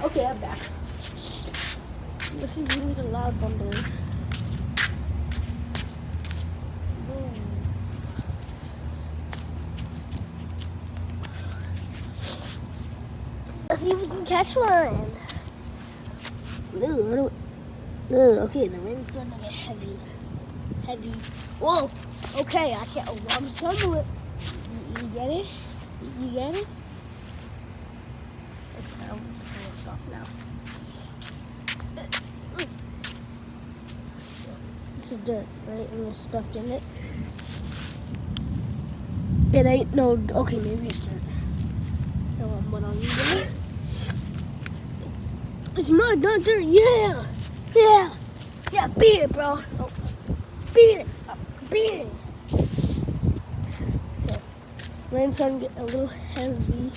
Okay, I'm back. This is a loud bundle. Let's see if we can catch one. Okay, the rain's starting to get heavy. Whoa. Okay, I can't. Oh, I'm starting to. You get it? You get it? Okay, I'm just gonna stop now. This is dirt, right? And there's stuff in it. It ain't no. Okay, maybe it's dirt. No, what I'll use it. It's mud, not dirt. Yeah. Yeah, beat it, bro. Oh, beat it. Beat it. Okay. Rain's starting to get a little heavy.